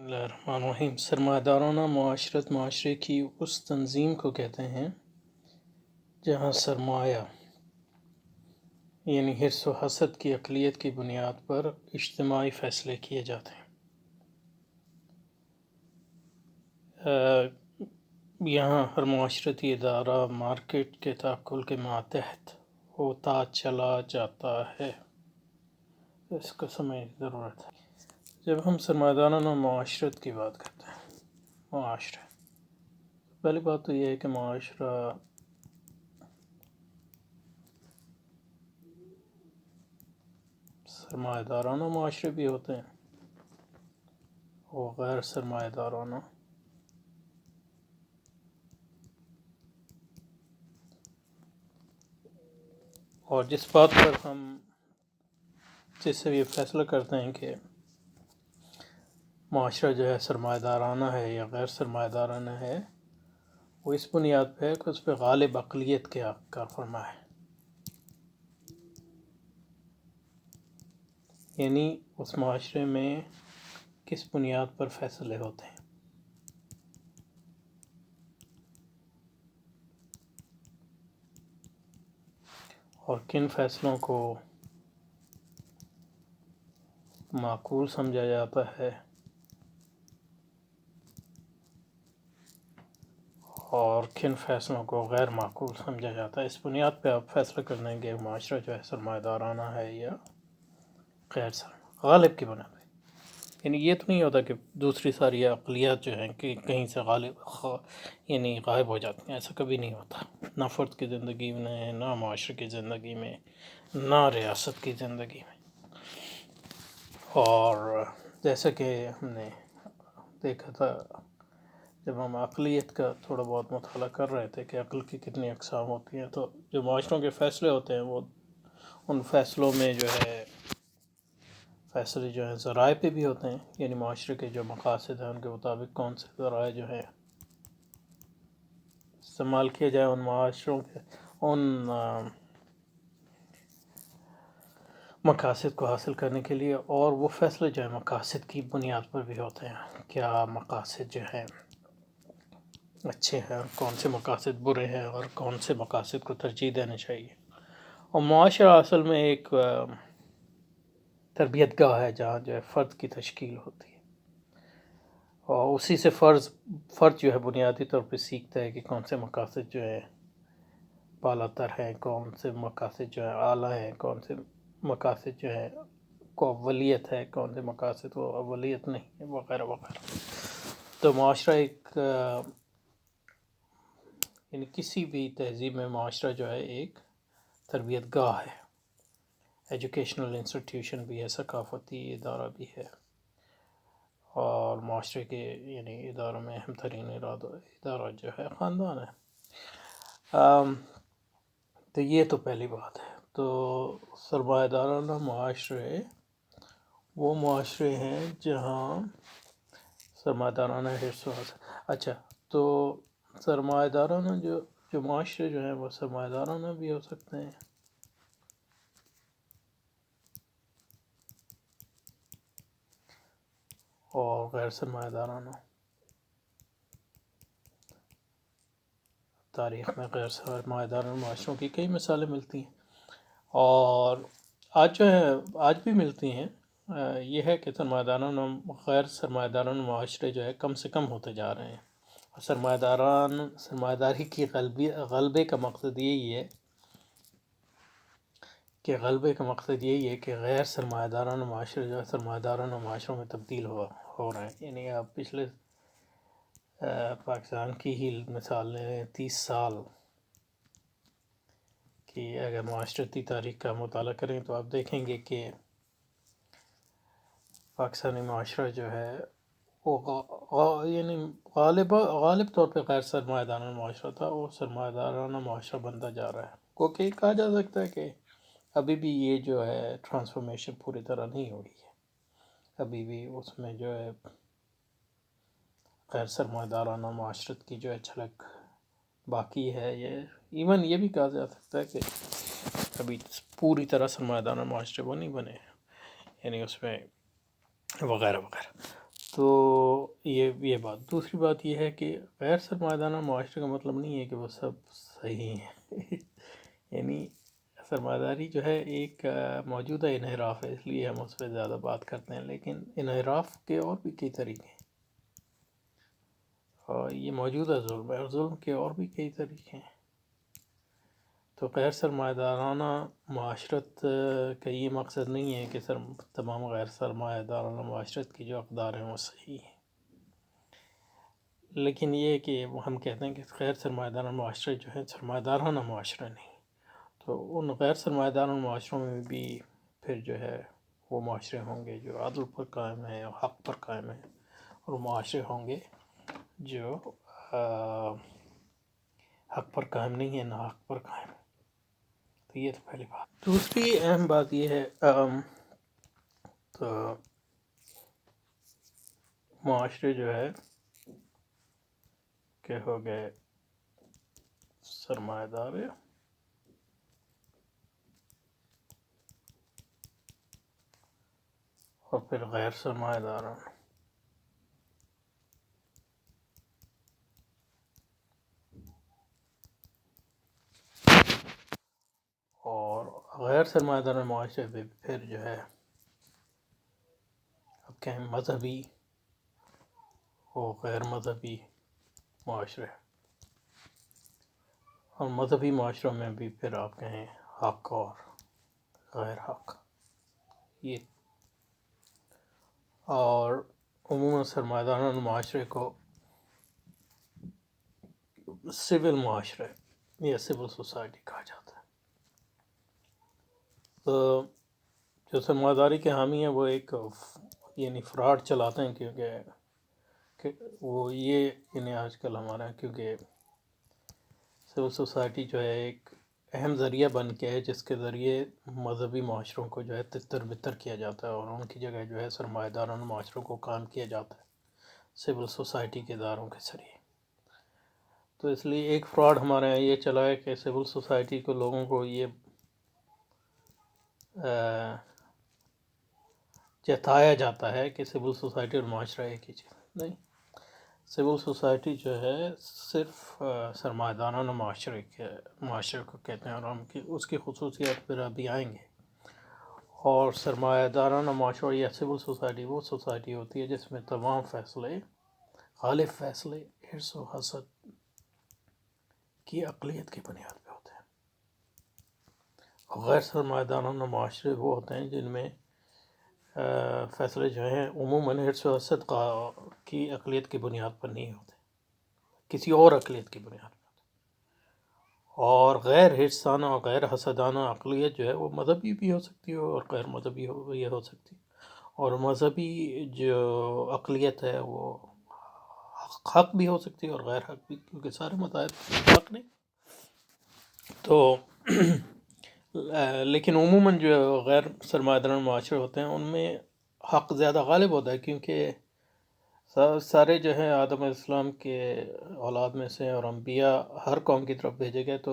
اللہ الرحمن الرحیم۔ سرمایہ دارانہ معاشرت معاشرے کی اس تنظیم کو کہتے ہیں جہاں سرمایہ یعنی حرص و حسد کی اقلیت کی بنیاد پر اجتماعی فیصلے کیے جاتے ہیں۔ یہاں ہر معاشرتی ادارہ مارکیٹ کے تعقل کے ماتحت ہوتا چلا جاتا ہے۔ اس کو سمجھنے کی ضرورت ہے۔ جب ہم سرمایہ دارانہ معاشرت کی بات کرتے ہیں، معاشرہ، پہلی بات تو یہ ہے کہ معاشرہ سرمایہ دارانہ معاشرے بھی ہوتے ہیں اور غیر سرمایہ دارانہ، اور جس بات پر ہم جس سے یہ فیصلہ کرتے ہیں کہ معاشرہ جو ہے سرمایہ دارانہ ہے یا غیر سرمایہ دارانہ ہے، وہ اس بنیاد پہ ہے کہ اس پہ غالب اقلیت کیا کار فرما ہے، یعنی اس معاشرے میں کس بنیاد پر فیصلے ہوتے ہیں۔ اور کن فیصلوں کو معقول سمجھا جاتا ہے اور کن فیصلوں کو غیر معقول سمجھا جاتا ہے، اس بنیاد پہ آپ فیصلہ کر لیں گے معاشرہ جو ہے سرمایہ دارانہ ہے یا غیر سرمایہ، غالب کی بنا پہ۔ یعنی یہ تو نہیں ہوتا کہ دوسری ساری اقلیت جو ہیں کہ کہیں سے یعنی غائب ہو جاتی ہیں، ایسا کبھی نہیں ہوتا، نہ فرد کی زندگی میں، نہ معاشرے کی زندگی میں، نہ ریاست کی زندگی میں۔ اور جیسا کہ ہم نے دیکھا تھا جب ہم اقلیت کا تھوڑا بہت مطالعہ کر رہے تھے کہ عقل کی کتنی اقسام ہوتی ہیں، تو جو معاشروں کے فیصلے ہوتے ہیں وہ ان فیصلوں میں جو ہے فیصلے جو ہیں ذرائع پہ بھی ہوتے ہیں، یعنی معاشرے کے جو مقاصد ہیں ان کے مطابق کون سے ذرائع جو ہیں استعمال کیے جائیں ان معاشروں کے ان مقاصد کو حاصل کرنے کے لیے، اور وہ فیصلے جو ہیں مقاصد کی بنیاد پر بھی ہوتے ہیں، کیا مقاصد جو ہیں اچھے ہیں اور کون سے مقاصد برے ہیں اور کون سے مقاصد کو ترجیح دینا چاہیے۔ اور معاشرہ اصل میں ایک تربیت گاہ ہے جہاں جو ہے فرد کی تشکیل ہوتی ہے، اور اسی سے فرد جو ہے بنیادی طور پہ سیکھتا ہے کہ کون سے مقاصد جو ہے بالا تر ہیں، کون سے مقاصد جو ہے اعلیٰ ہیں، کون سے مقاصد جو ہے کو اولیت ہے، کون سے مقاصد کو اولیت نہیں ہے، وغیرہ وغیرہ۔ تو معاشرہ ایک یعنی کسی بھی تہذیب میں معاشرہ جو ہے ایک تربیت گاہ ہے، ایجوکیشنل انسٹیٹیوشن بھی ہے، ثقافتی ادارہ بھی ہے، اور معاشرے کے یعنی اداروں میں اہم ترین ادارہ جو ہے خاندان ہے۔ تو یہ تو پہلی بات ہے۔ تو سرمایہ دارانہ معاشرے وہ معاشرے ہیں جہاں سرمایہ دارانہ حرص و حسد، اچھا، تو سرمایہ دارانہ جو معاشرے جو ہیں وہ سرمایہ دارانہ بھی ہو سکتے ہیں اور غیر سرمایہ دارانہ۔ تاریخ میں غیر سرمایہ دارانہ معاشروں کی کئی مثالیں ملتی ہیں، اور آج بھی ملتی ہیں۔ یہ ہے کہ غیر سرمایہ دارانہ معاشرے جو ہے کم سے کم ہوتے جا رہے ہیں، اور سرمایہ داری کی غلبے کا مقصد یہی ہے کہ غیر سرمایہ دارانہ معاشرے جو ہے سرمایہ دارانہ معاشروں میں تبدیل ہو رہے ہیں۔ یعنی آپ پچھلے پاکستان کی ہی مثال لیں، 30 سال کی اگر معاشرتی تاریخ کا مطالعہ کریں تو آپ دیکھیں گے کہ پاکستانی معاشرہ جو ہے وہ یعنی غالب طور پہ غیر سرمایہ دارانہ معاشرہ تھا، وہ سرمایہ دارانہ معاشرہ بنتا جا رہا ہے۔ کیونکہ کہا جا سکتا ہے کہ ابھی بھی یہ جو ہے ٹرانسفارمیشن پوری طرح نہیں ہو رہی ہے، ابھی بھی اس میں جو ہے غیر سرمایہ دارانہ معاشرت کی جو ہے جھلک باقی ہے۔ ایون یہ بھی کہا جا سکتا ہے کہ ابھی پوری طرح سرمایہ دارانہ معاشرے وہ نہیں بنے، یعنی اس میں وغیرہ وغیرہ۔ تو یہ بات. دوسری بات یہ ہے کہ غیر سرمایہ دارانہ معاشرے کا مطلب نہیں ہے کہ وہ سب صحیح ہیں. یعنی سرمایہ داری جو ہے ایک موجودہ انحراف ہے، اس لیے ہم اس پہ زیادہ بات کرتے ہیں، لیکن انحراف کے اور بھی کئی طریقے ہیں، اور یہ موجودہ ظلم ہے، اور ظلم کے اور بھی کئی طریقے ہیں. تو غیر سرمایہ دارانہ معاشرت کا یہ مقصد نہیں ہے کہ تمام غیر سرمایہ دارانہ معاشرت کی جو اقدار ہیں وہ صحیح ہیں، لیکن یہ ہے کہ ہم کہتے ہیں کہ غیر سرمایہ دارانہ معاشرے جو ہے سرمایہ دارانہ معاشرے نہیں. تو ان غیر سرمایہ دارانہ معاشروں میں بھی پھر جو ہے وہ معاشرے ہوں گے جو عدل پر قائم ہیں اور حق پر قائم ہیں، اور معاشرے ہوں گے جو حق پر قائم نہیں ہے، نہ حق پر قائم ہے. تو یہ تو پہلی بات. دوسری اہم بات یہ ہے تو معاشرے جو ہے کہ ہو گئے سرمایہ دار اور پھر غیر سرمایہ داران. اور غیر سرمایہ داران معاشرے پہ پھر جو ہے اب کہیں مذہبی اور غیر مذہبی معاشرے، اور مذہبی معاشروں میں بھی پھر آپ کہیں حق اور غیر حق. یہ اور عموماً سرمایہ داران معاشرے کو سول معاشرے یا سول سوسائٹی کہا جاتا ہے. تو جو سرمایہ داری کے حامی ہیں وہ ایک یعنی فراڈ چلاتے ہیں، کیونکہ وہ یہ یعنی آج کل ہمارا کیونکہ سول سوسائٹی جو ہے ایک اہم ذریعہ بن کے ہے جس کے ذریعے مذہبی معاشروں کو جو ہے تتر بتر کیا جاتا ہے، اور ان کی جگہ جو ہے سرمایہ دارانہ معاشروں کو قائم کیا جاتا ہے سول سوسائٹی کے اداروں کے ذریعے. تو اس لیے ایک فراڈ ہمارے یہاں یہ چلا ہے کہ سول سوسائٹی کو لوگوں کو یہ جتایا جاتا ہے کہ سول سوسائٹی اور معاشرہ ایک ہی چیز نہیں. سول سوسائٹی جو ہے صرف سرمایہ دارانہ معاشرے کو کہتے ہیں، اور ہم اس کی خصوصیات پھر ابھی آئیں گے. اور سرمایہ دارانہ معاشرہ یا سول سوسائٹی وہ سوسائٹی ہوتی ہے جس میں تمام فیصلے، غالب فیصلے حرص و حسد کی اقلیت کی بنیاد پہ ہوتے ہیں. اور غیر سرمایہ دارانہ معاشرے وہ ہوتے ہیں جن میں فیصلے جو ہیں عموماً حرص و حسد کی اقلیت کی بنیاد پر نہیں ہوتے، کسی اور اقلیت کی بنیاد پر. اور غیر حرصانہ اور غیر حسدانہ اقلیت جو ہے وہ مذہبی بھی ہو سکتی ہے اور غیر مذہبی بھی ہو سکتی ہے. اور مذہبی جو اقلیت ہے وہ حق بھی ہو سکتی ہے اور غیر حق بھی، کیونکہ سارے مذاہب حق نہیں. تو لیکن عموماً جو غیر سرمایہ دارانہ معاشرے ہوتے ہیں ان میں حق زیادہ غالب ہوتا ہے، کیونکہ سارے جو ہیں آدم علیہ السلام کے اولاد میں سے اور انبیاء ہر قوم کی طرف بھیجے گئے. تو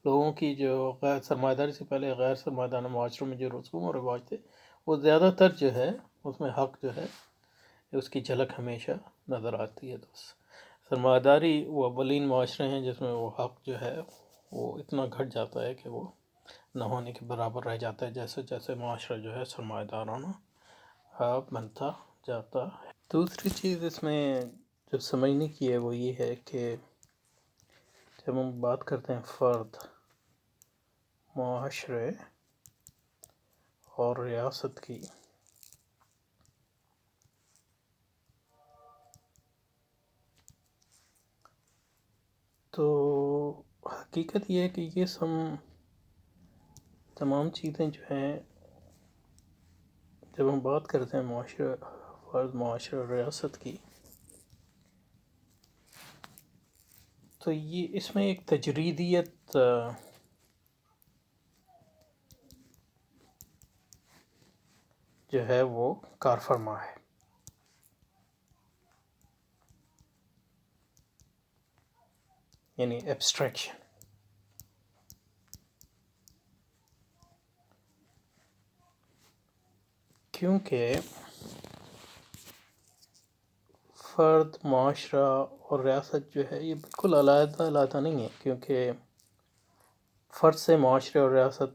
لوگوں کی جو غیر سرمایہ داری سے پہلے غیر سرمایہ دارانہ معاشروں میں جو رسوم اور رواج تھے وہ زیادہ تر جو ہے اس میں حق جو ہے اس کی جھلک ہمیشہ نظر آتی ہے. تو سرمایہ داری وہ اولین معاشرے ہیں جس میں وہ حق جو ہے وہ اتنا گھٹ جاتا ہے کہ وہ نہ ہونے کے برابر رہ جاتا ہے جیسے جیسے معاشرہ جو ہے سرمایہ دارانہ بنتا جاتا ہے. دوسری چیز اس میں جو سمجھنے کی ہے وہ یہ ہے کہ جب ہم بات کرتے ہیں فرد، معاشرے اور ریاست کی، تو حقیقت یہ ہے کہ یہ تمام چیزیں جو ہیں جب ہم بات کرتے ہیں معاشرہ، فرد، معاشرہ اور ریاست کی، تو یہ اس میں ایک تجریدیت جو ہے وہ کار فرما ہے. یعنی ایبسٹریکشن. کیونکہ فرد، معاشرہ اور ریاست جو ہے یہ بالکل علیحدہ علیحدہ نہیں ہے، کیونکہ فرد سے معاشرے اور ریاست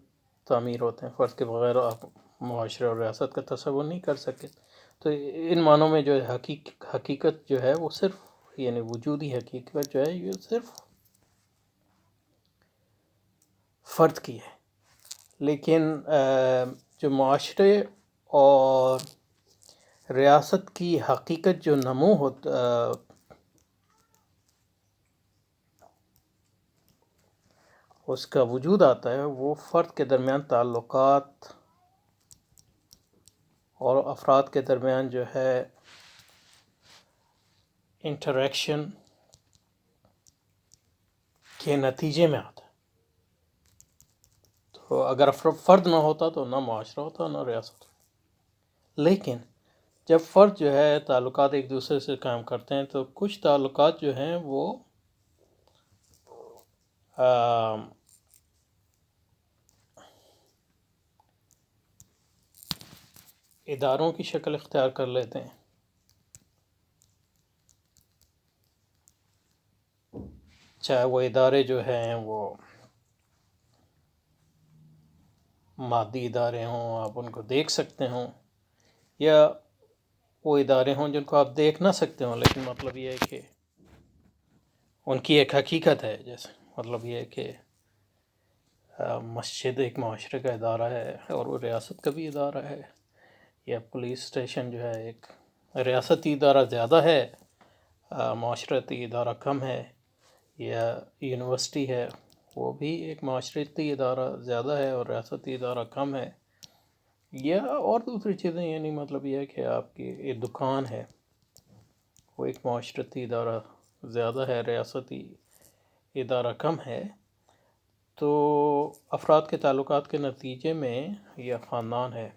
تعمیر ہوتے ہیں. فرد کے بغیر آپ معاشرے اور ریاست کا تصور نہیں کر سکتے. تو ان معنوں میں جو ہے حقیقت جو ہے وہ صرف یعنی وجودی حقیقت جو ہے یہ صرف فرد کی ہے. لیکن جو معاشرے اور ریاست کی حقیقت جو نمو ہوتا اس کا وجود آتا ہے وہ فرد کے درمیان تعلقات اور افراد کے درمیان جو ہے انٹریکشن کے نتیجے میں آتا ہے. تو اگر فرد نہ ہوتا تو نہ معاشرہ ہوتا نہ ریاست ہوتا. لیکن جب فرد جو ہے تعلقات ایک دوسرے سے قائم کرتے ہیں تو کچھ تعلقات جو ہیں وہ اداروں کی شکل اختیار کر لیتے ہیں. چاہے وہ ادارے جو ہیں وہ مادی ادارے ہوں، آپ ان کو دیکھ سکتے ہوں، یا وہ ادارے ہوں جن کو آپ دیکھ نہ سکتے ہوں لیکن مطلب یہ ہے کہ ان کی ایک حقیقت ہے. جیسے مطلب یہ ہے کہ مسجد ایک معاشرے کا ادارہ ہے اور وہ ریاست کا بھی ادارہ ہے، یا پولیس اسٹیشن جو ہے ایک ریاستی ادارہ زیادہ ہے، معاشرتی ادارہ کم ہے، یا یونیورسٹی ہے وہ بھی ایک معاشرتی ادارہ زیادہ ہے اور ریاستی ادارہ کم ہے، یا اور دوسری چیزیں. یعنی مطلب یہ ہے کہ آپ کی ایک دکان ہے وہ ایک معاشرتی ادارہ زیادہ ہے، ریاستی ادارہ کم ہے. تو افراد کے تعلقات کے نتیجے میں یا خاندان ہے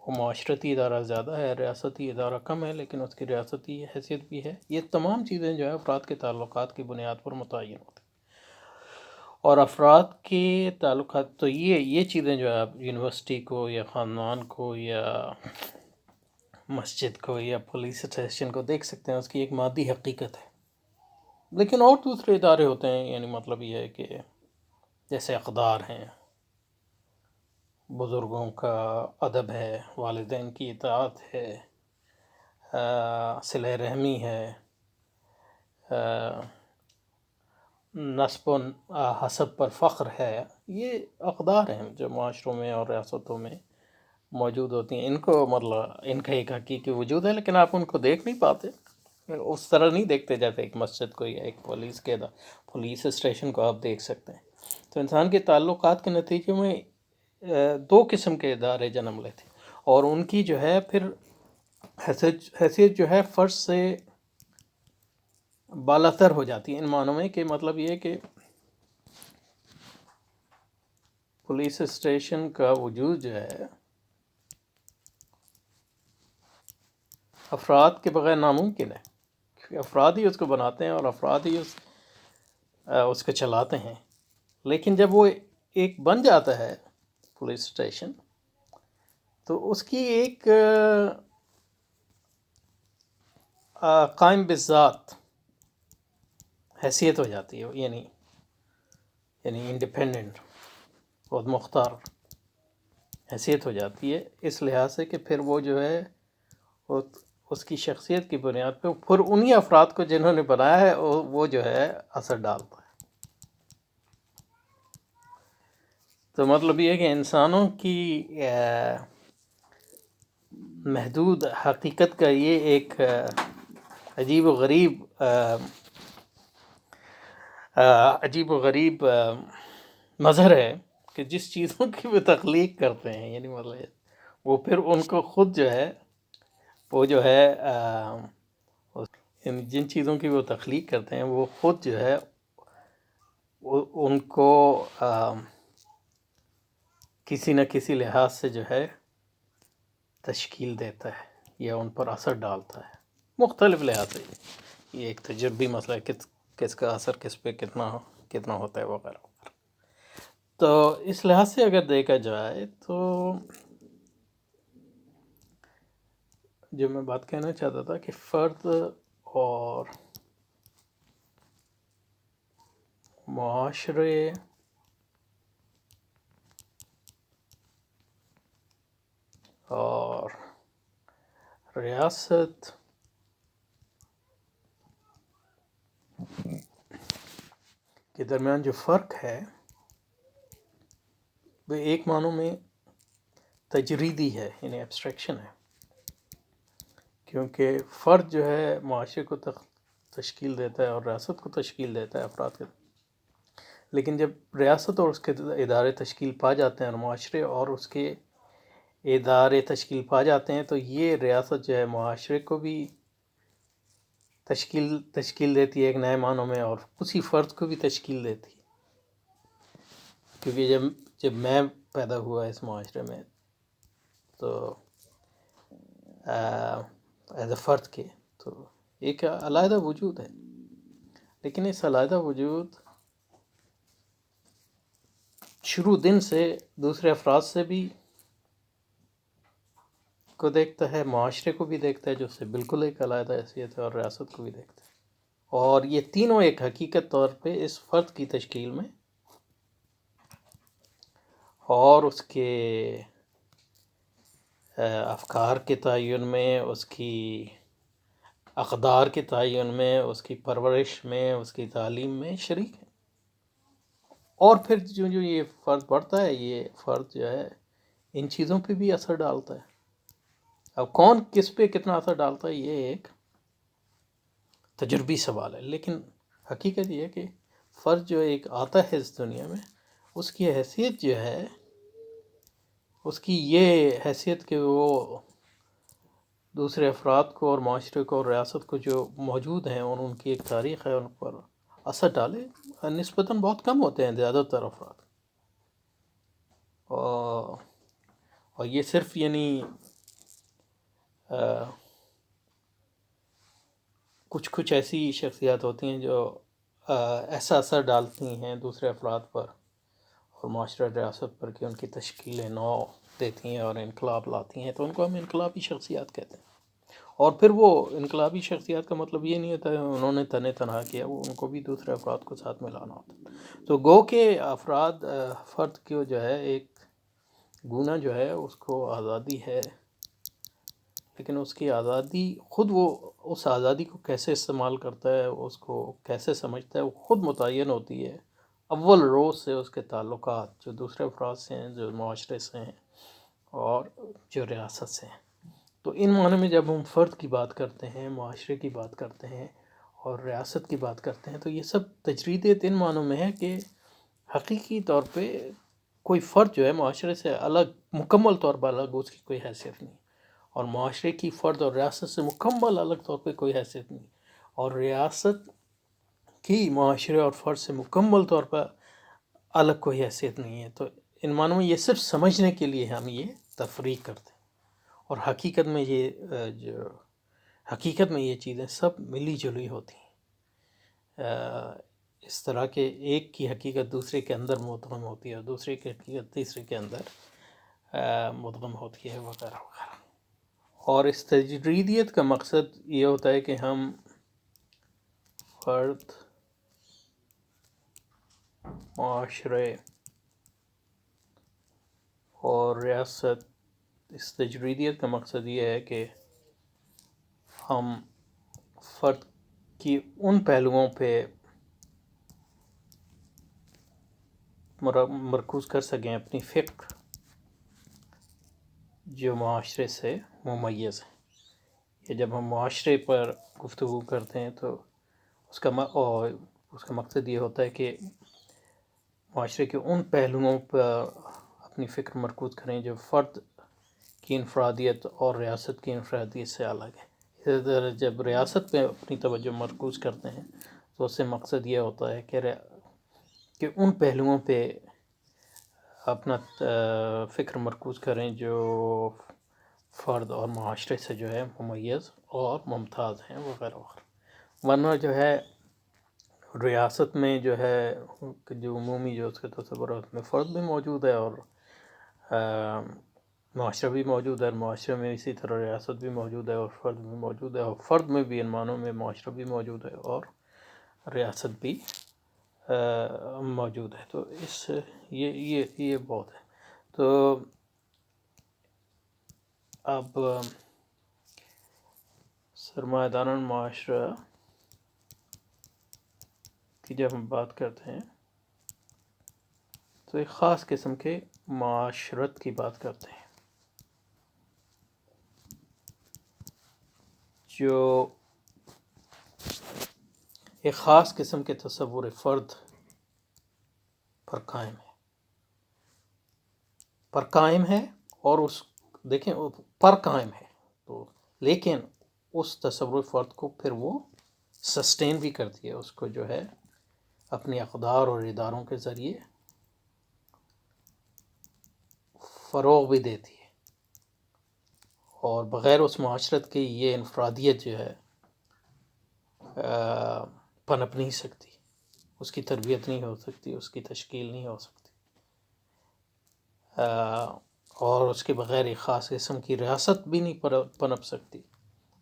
وہ معاشرتی ادارہ زیادہ ہے، ریاستی ادارہ کم ہے لیکن اس کی ریاستی حیثیت بھی ہے. یہ تمام چیزیں جو ہے افراد کے تعلقات کی بنیاد پر متعین ہوتی ہیں. اور افراد کے تعلقات تو یہ چیزیں جو ہے آپ یونیورسٹی کو یا خاندان کو یا مسجد کو یا پولیس اسٹیشن کو دیکھ سکتے ہیں، اس کی ایک مادی حقیقت ہے. لیکن اور دوسرے ادارے ہوتے ہیں، یعنی مطلب یہ ہے کہ جیسے اقدار ہیں، بزرگوں کا ادب ہے، والدین کی اطاعت ہے، صلہ رحمی ہے، نسب و حسب پر فخر ہے. یہ اقدار ہیں جو معاشروں میں اور ریاستوں میں موجود ہوتی ہیں. ان کو مطلب ان کا ایک حقیقی وجود ہے لیکن آپ ان کو دیکھ نہیں پاتے، اس طرح نہیں دیکھتے جیسے ایک مسجد کو یا ایک پولیس اسٹیشن کو آپ دیکھ سکتے ہیں. تو انسان کے تعلقات کے نتیجے میں دو قسم کے ادارے جنم لیتے اور ان کی جو ہے پھر حیثیت جو ہے فرض سے بالاتر ہو جاتی ہے. ان معنوں میں کہ مطلب یہ ہے کہ پولیس اسٹیشن کا وجود جو ہے افراد کے بغیر ناممکن ہے، کیونکہ افراد ہی اس کو بناتے ہیں اور افراد ہی اس کو چلاتے ہیں. لیکن جب وہ ایک بن جاتا ہے پولیس اسٹیشن تو اس کی ایک قائم بالذات حیثیت ہو جاتی ہے، یعنی انڈیپینڈنٹ، خود مختار حیثیت ہو جاتی ہے. اس لحاظ سے کہ پھر وہ جو ہے اس کی شخصیت کی بنیاد پہ پھر انہی افراد کو جنہوں نے بنایا ہے وہ جو ہے اثر ڈالتا ہے. تو مطلب یہ ہے کہ انسانوں کی محدود حقیقت کا یہ ایک عجیب و غریب مظہر ہے کہ جس چیزوں کی وہ تخلیق کرتے ہیں، یعنی مطلب وہ پھر ان کو خود جو ہے وہ جو ہے جن چیزوں کی وہ تخلیق کرتے ہیں وہ خود جو ہے ان کو کسی نہ کسی لحاظ سے جو ہے تشکیل دیتا ہے یا ان پر اثر ڈالتا ہے مختلف لحاظ سے. یہ ایک تجربی مسئلہ ہے کس کا اثر کس پہ کتنا ہوتا ہے وغیرہ وغیرہ. تو اس لحاظ سے اگر دیکھا جائے تو جو میں بات کہنا چاہتا تھا کہ فرد اور معاشرے اور ریاست کے درمیان جو فرق ہے وہ ایک معنوں میں تجریدی ہے، یعنی ایبسٹریکشن ہے، کیونکہ فرد جو ہے معاشرے کو تشکیل دیتا ہے اور ریاست کو تشکیل دیتا ہے افراد کے، لیکن جب ریاست اور اس کے ادارے تشکیل پا جاتے ہیں اور معاشرے اور اس کے ادارے تشکیل پا جاتے ہیں تو یہ ریاست جو ہے معاشرے کو بھی تشکیل دیتی ہے ایک نئے معنوں میں، اور اسی فرد کو بھی تشکیل دیتی ہے، کیونکہ جب میں پیدا ہوا اس معاشرے میں تو ایز اے فرد کے تو ایک علیحدہ وجود ہے، لیکن اس علیحدہ وجود شروع دن سے دوسرے افراد سے بھی کو دیکھتا ہے، معاشرے کو بھی دیکھتا ہے جو اس سے بالکل ایک علیحدہ حیثیت ہے، اور ریاست کو بھی دیکھتا ہے، اور یہ تینوں ایک حقیقت طور پہ اس فرد کی تشکیل میں اور اس کے افکار کے تعین میں، اس کی اقدار کے تعین میں، اس کی پرورش میں، اس کی تعلیم میں شریک ہے، اور پھر جو یہ فرد بڑھتا ہے یہ فرد جو ہے ان چیزوں پہ بھی اثر ڈالتا ہے۔ اب کون کس پہ کتنا اثر ڈالتا ہے یہ ایک تجربی سوال ہے، لیکن حقیقت یہ ہے کہ فرد جو ایک آتا ہے اس دنیا میں، اس کی حیثیت جو ہے، اس کی یہ حیثیت کہ وہ دوسرے افراد کو اور معاشرے کو اور ریاست کو جو موجود ہیں اور ان کی ایک تاریخ ہے ان پر اثر ڈالے، نسبتاً بہت کم ہوتے ہیں زیادہ تر افراد، اور یہ صرف یعنی کچھ ایسی شخصیات ہوتی ہیں جو ایسا اثر ڈالتی ہیں دوسرے افراد پر اور معاشرہ ریاست پر کہ ان کی تشکیل نو دیتی ہیں اور انقلاب لاتی ہیں، تو ان کو ہم انقلابی شخصیات کہتے ہیں۔ اور پھر وہ انقلابی شخصیات کا مطلب یہ نہیں ہوتا ہے انہوں نے تنہا کیا، وہ ان کو بھی دوسرے افراد کو ساتھ ملانا ہوتا ہے، تو گو کہ فرد کو جو ہے ایک گناہ جو ہے اس کو آزادی ہے، لیکن اس کی آزادی خود وہ اس آزادی کو کیسے استعمال کرتا ہے، اس کو کیسے سمجھتا ہے، وہ خود متعین ہوتی ہے اول روز سے اس کے تعلقات جو دوسرے افراد سے ہیں، جو معاشرے سے ہیں اور جو ریاست سے ہیں۔ تو ان معنی میں جب ہم فرد کی بات کرتے ہیں، معاشرے کی بات کرتے ہیں اور ریاست کی بات کرتے ہیں، تو یہ سب تجریدیت ان معنوں میں ہے کہ حقیقی طور پہ کوئی فرد جو ہے معاشرے سے الگ، مکمل طور پر الگ اس کی کوئی حیثیت نہیں، اور معاشرے کی فرد اور ریاست سے مکمل الگ طور پہ کوئی حیثیت نہیں، اور ریاست کی معاشرے اور فرد سے مکمل طور پر الگ کوئی حیثیت نہیں ہے۔ تو ان معنوں میں یہ صرف سمجھنے کے لیے ہم یہ تفریق کرتے ہیں، اور حقیقت میں یہ چیزیں سب ملی جلی ہوتی ہیں، اس طرح کہ ایک کی حقیقت دوسرے کے اندر مدغم ہوتی ہے اور دوسرے کی حقیقت تیسرے کے اندر مدغم ہوتی ہے، وغیرہ وغیرہ۔ اور اس تجریدیت کا مقصد یہ ہوتا ہے کہ ہم فرد، معاشرے اور ریاست، اس تجریدیت کا مقصد یہ ہے کہ ہم فرد کی ان پہلوؤں پہ مرکوز کر سکیں اپنی فکر جو معاشرے سے ممیز ہے، کہ جب ہم معاشرے پر گفتگو کرتے ہیں تو اس کا مقصد یہ ہوتا ہے کہ معاشرے کے ان پہلوؤں پر اپنی فکر مرکوز کریں جو فرد کی انفرادیت اور ریاست کی انفرادیت سے الگ ہے۔ اسی طرح جب ریاست پہ اپنی توجہ مرکوز کرتے ہیں تو اس سے مقصد یہ ہوتا ہے کہ ان پہلوؤں پہ اپنا فکر مرکوز کریں جو فرد اور معاشرے سے جو ہے ممیز اور ممتاز ہیں، وغیرہ وغیرہ۔ ورنہ جو ہے ریاست میں جو ہے جو عمومی جو اس کے تصور ہے اس میں فرد بھی موجود ہے اور معاشرہ بھی موجود ہے، معاشرے میں اسی طرح ریاست بھی موجود ہے اور فرد بھی موجود ہے، اور فرد میں بھی ان معنوں میں معاشرہ بھی موجود ہے اور ریاست بھی موجود ہے۔ تو اس یہ بہت ہے۔ تو اب سرمایہ داران معاشرہ کی جب ہم بات کرتے ہیں تو ایک خاص قسم کے معاشرت کی بات کرتے ہیں، جو ایک خاص قسم کے تصور فرد پر قائم ہے اور اس دیکھیں پر قائم ہے، تو لیکن اس تصور فرد کو پھر وہ سسٹین بھی کرتی ہے، اس کو جو ہے اپنی اقدار اور اداروں کے ذریعے فروغ بھی دیتی ہے، اور بغیر اس معاشرت کی یہ انفرادیت جو ہے پنپ نہیں سکتی، اس کی تربیت نہیں ہو سکتی، اس کی تشکیل نہیں ہو سکتی، اور اس کے بغیر ایک خاص قسم کی ریاست بھی نہیں پنپ سکتی،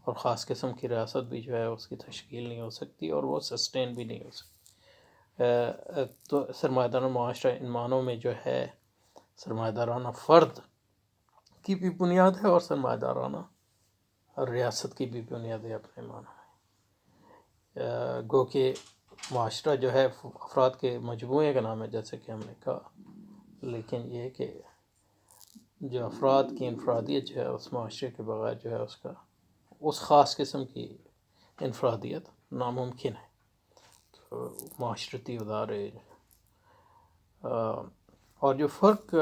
اور خاص قسم کی ریاست بھی جو ہے اس کی تشکیل نہیں ہو سکتی اور وہ سسٹین بھی نہیں ہو سکتی۔ تو سرمایہ دارانہ معاشرہ ان معنوں میں جو ہے سرمایہ دارانہ فرد کی بھی بنیاد ہے اور سرمایہ دارانہ ریاست کی بھی بنیاد ہے اپنے معنوں میں، گو کہ معاشرہ جو ہے افراد کے مجموعے کا نام ہے جیسے کہ ہم نے کہا، لیکن یہ کہ جو افراد کی انفرادیت جو ہے اس معاشرے کے بغیر جو ہے اس کا اس خاص قسم کی انفرادیت ناممکن ہے۔ تو معاشرتی ادارے اور جو فرق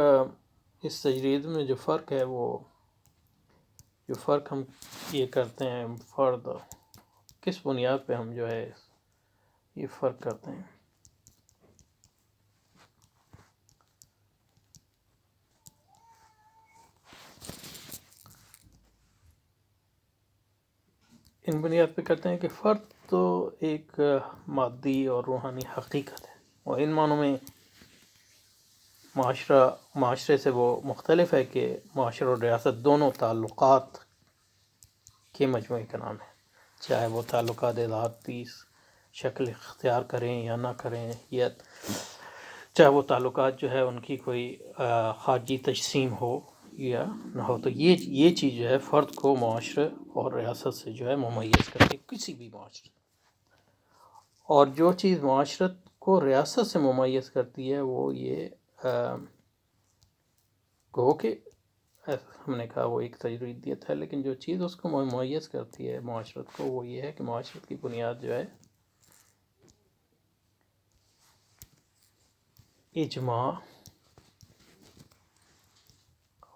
اس تجرید میں جو فرق ہے، وہ جو فرق ہم یہ کرتے ہیں فرد کس بنیاد پہ ہم جو ہے یہ فرق کرتے ہیں۔ ان بنیاد پہ کرتے ہیں کہ فرد تو ایک مادی اور روحانی حقیقت ہے، اور ان معنوں میں معاشرے سے وہ مختلف ہے کہ معاشرہ اور ریاست دونوں تعلقات کے مجموعے کا نام ہے، چاہے وہ تعلقات ذاتی شکل اختیار کریں یا نہ کریں، یا چاہے وہ تعلقات جو ہے ان کی کوئی خارجی تجسیم ہو یا نہ ہو۔ تو یہ چیز جو ہے فرد کو معاشرے اور ریاست سے جو ہے ممیز کرتی ہے، کسی بھی معاشرے، اور جو چیز معاشرت کو ریاست سے ممیز کرتی ہے وہ یہ گو کہ ہم نے کہا وہ ایک تجریدیت ہے، لیکن جو چیز اس کو ممیز کرتی ہے معاشرت کو وہ یہ ہے کہ معاشرت کی بنیاد جو ہے اجماع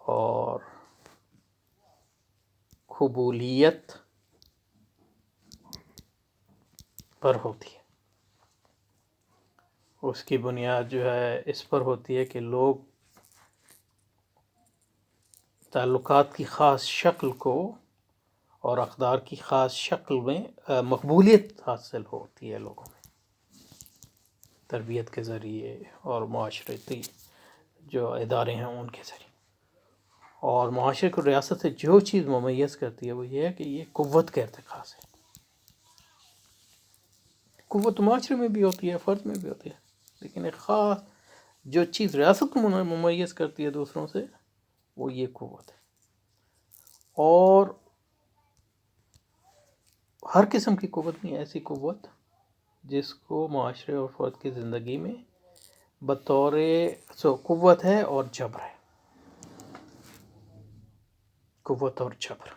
اور قبولیت پر ہوتی ہے۔ اس کی بنیاد جو ہے اس پر ہوتی ہے کہ لوگ تعلقات کی خاص شکل کو اور اقدار کی خاص شکل میں مقبولیت حاصل ہوتی ہے لوگوں میں تربیت کے ذریعے اور معاشرتی جو ادارے ہیں ان کے ذریعے، اور معاشرے کو ریاست سے جو چیز ممیز کرتی ہے وہ یہ ہے کہ یہ قوت کا ارتکاز ہے۔ قوت معاشرے میں بھی ہوتی ہے، فرد میں بھی ہوتی ہے، لیکن ایک خاص جو چیز ریاست کو ممیز کرتی ہے دوسروں سے وہ یہ قوت ہے، اور ہر قسم کی قوت نہیں، ایسی قوت جس کو معاشرے اور فرد کی زندگی میں بطور قوت ہے اور جبر ہے، قوت اور جبر،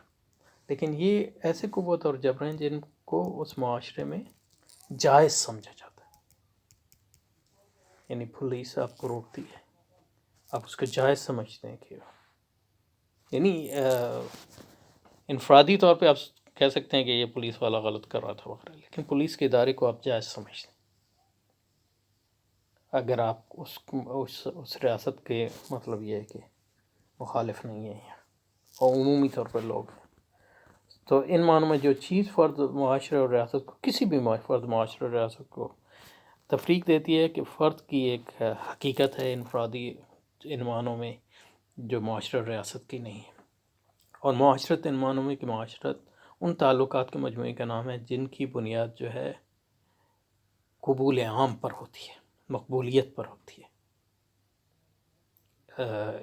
لیکن یہ ایسے قوت اور جبر ہیں جن کو اس معاشرے میں جائز سمجھا جاتا ہے، یعنی پولیس آپ کو روکتی ہے، آپ اس کو جائز سمجھتے ہیں، کہ یعنی انفرادی طور پہ آپ کہہ سکتے ہیں کہ یہ پولیس والا غلط کر رہا تھا وغیرہ، لیکن پولیس کے ادارے کو آپ جائز سمجھتے ہیں اگر آپ اس ریاست کے مطلب یہ ہے کہ مخالف نہیں ہیں اور عمومی طور پر لوگ ہیں۔ تو ان معنوں میں جو چیز فرد معاشرے اور ریاست کو کسی بھی فرد معاشرے اور ریاست کو تفریق دیتی ہے کہ فرد کی ایک حقیقت ہے انفرادی ان معنوں میں جو معاشرہ ریاست کی نہیں ہے۔ اور معاشرت ان معنوں میں کہ معاشرت ان تعلقات کے مجموعے کا نام ہے جن کی بنیاد جو ہے قبول عام پر ہوتی ہے، مقبولیت پر ہوتی ہے،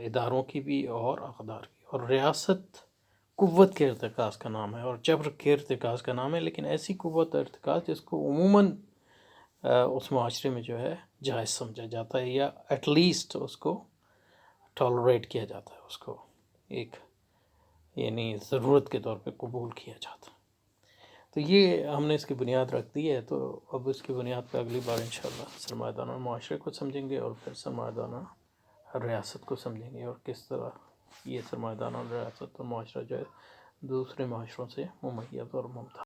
اداروں کی بھی اور اقدار کی۔ اور ریاست قوت کے ارتکاز کا نام ہے اور جبر کے ارتکاز کا نام ہے، لیکن ایسی قوت ارتکاز جس کو عموماً اس معاشرے میں جو ہے جائز سمجھا جاتا ہے، یا ایٹ لیسٹ اس کو ٹالریٹ کیا جاتا ہے، اس کو ایک یعنی ضرورت کے طور پہ قبول کیا جاتا ہے۔ تو یہ ہم نے اس کی بنیاد رکھ دی ہے، تو اب اس کی بنیاد پہ اگلی بار انشاءاللہ سرمایہ دارانہ معاشرے کو سمجھیں گے، اور پھر سرمایہ دارانہ ریاست کو سمجھیں گے، اور کس طرح یہ سرمایہ دارانہ ریاست اور معاشرہ جو ہے دوسرے معاشروں سے ممیز اور ممتاز